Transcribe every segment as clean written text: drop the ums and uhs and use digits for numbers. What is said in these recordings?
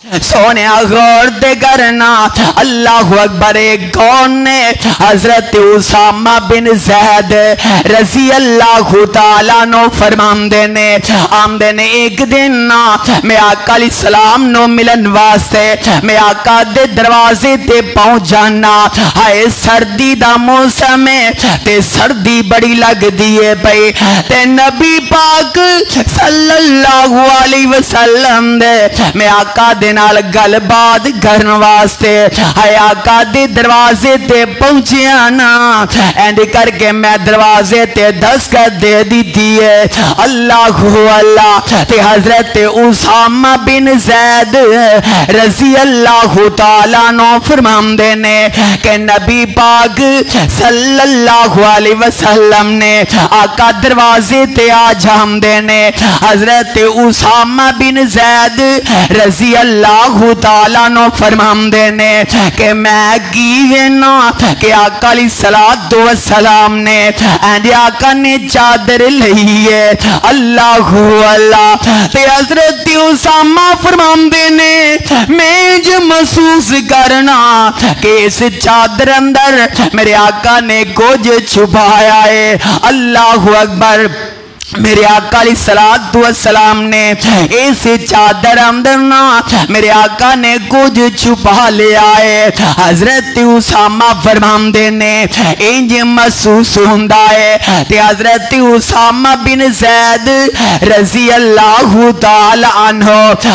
سونے غور دے کرنا اللہ اکبر کون نے حضرت اسامہ بن زید رضی اللہ تعالیٰ نو فرمان دینے آمدے نے ایک دن میں آقا علیہ السلام نو ملن واسطے میں آقا دے دروازے تے پہنچ جانا ہائے سردی دا موسم تے سردی بڑی لگ دیئے پئی تے نبی پاک صلی اللہ علیہ وسلم دے میں آقا دے نال گل بات کرن واسطے ہائے آقا دے دروازے تے پہنچے آنا اینڈ کر کے میں دروازے تے دستخط دے دیتی ہے اللہ اللہ تے حضرت اسامہ بن زید رضی اللہ تعالیٰ نو فرمان دینے کہ نبی پاک صلی اللہ علیہ وسلم نے آقا دروازے تے آ جام دینے حضرت اسامہ بن زید رضی اللہ تعالیٰ نو فرمان دینے کہ میں گیوینا کہ آقا علیہ السلام نے اینڈ آقا نے چادر لئیے اللہ اللہ تے حضرت اسامہ فرمان دینے میں جو محسوس کرنا کہ اس چادر اندر میرے آقا نے کچھ چھپایا ہے اللہ اکبر میرے آقا علیہ السلام نے اس چادر اندرنا میرے آقا نے کچھ چھپا لیا ہے حضرت اسامہ فرمان دینے انج محسوس ہوندہ ہے تے حضرت اسامہ بن زید رضی اللہ تعالی عنہ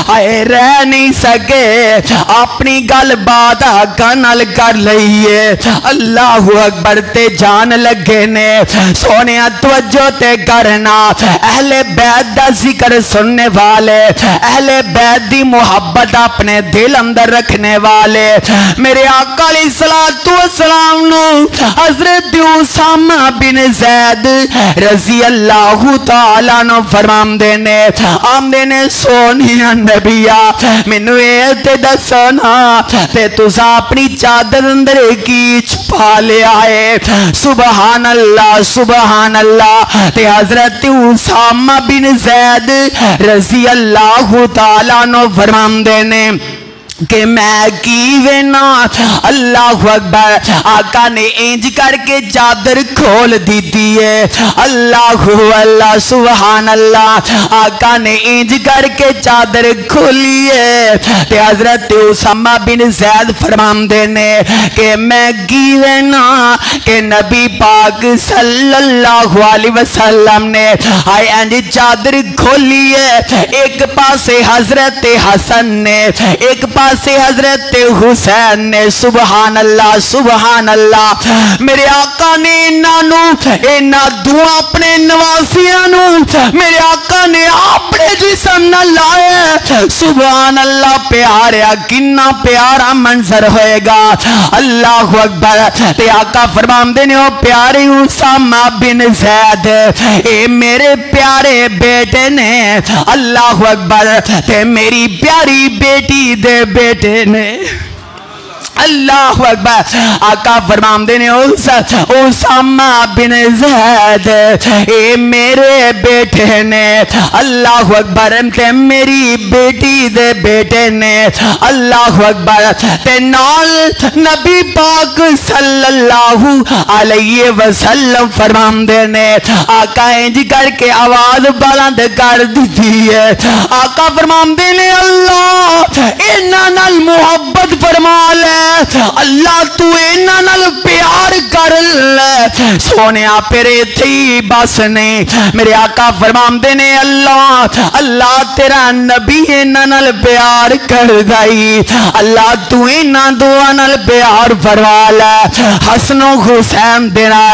آئے رہ نہیں سکے اپنی گل بات آقا نال کر لئیے اللہ اکبر تے جان لگے نے سونے توجہ تے کرنا اہل بیت دا ذکر سننے والے اہل بیت دی محبت اپنے دل اندر رکھنے والے میرے آقا علیہ السلام نو حضرت اسامہ بن زید رضی اللہ تعالیٰ نو فرمان دینے آمدینے سونیا نبیہ منو ایتے دسنا تے تُسا اپنی چادر اندر کی چھپا لے آئے سبحان اللہ تے حضرت اسامہ بن زید رضی اللہ تعالیٰ نو فرمان دینے کہ میں کیوینا اللہ اکبر آقا نے انج کر کے چادر کھول دیتی ہے اللہ اللہ سبحان اللہ آقا نے انج کر کے چادر کھولی ہے تے حضرت اسامہ بن زید فرمان دینے کہ میں کیوینا کہ نبی پاک صلی اللہ علیہ وسلم نے آئی انج چادر کھولی ہے ایک پاسے حضرت حسن نے ایک پاسے سے حضرت حسین نے سبحان اللہ میرے آقا نے اینا دعا اپنے نواسیانوں میرے آقا نے اپنے جسم نہ لائے سبحان اللہ پیارا کنا پیارا منظر ہوئے گا اللہ اکبر تے آقا فرمان دینے ہو پیارے اسامہ بن زید اے میرے پیارے بیٹے نے اللہ اکبر تے میری پیاری بیٹی دے بیٹے نے اللہ اکبر آقا فرمان دینے اسامہ بن زید اے میرے بیٹے نے اللہ اکبر تے میری بیٹی دے بیٹے نے اللہ اکبر تے نال نبی پاک صلی اللہ علیہ وسلم فرمان دینے آقا انج کر کے آواز بلند کر دیتی ہے آقا فرمان دینے اللہ انہاں نال محبت فرما لے اللہ تو اینا نال پیار کر لے سونیا پیرے تھی بس نہیں میرے آقا فرمان دینے اللہ تیرا نبی اینا نال پیار کر گئی اللہ تو اینا دعا نال پیار فرما لے حسن و حسین دینا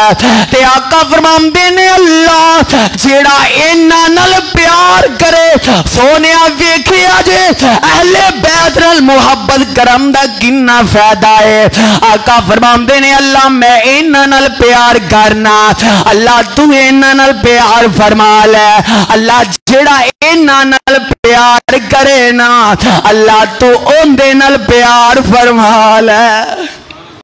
تے آقا فرمان دینے اللہ جیڑا اینا نال پیار کرے سونیا ویکھے آجے اہل بیت نال محبت کرم دا کنا فائدہ ہے آقا فرمان دینے اللہ میں اینا نال پیار کرنا اللہ تو اینا نال پیار فرما لے اللہ جڑا اینا نال پیار کرے نا اللہ تو ان دے نال پیار فرما لے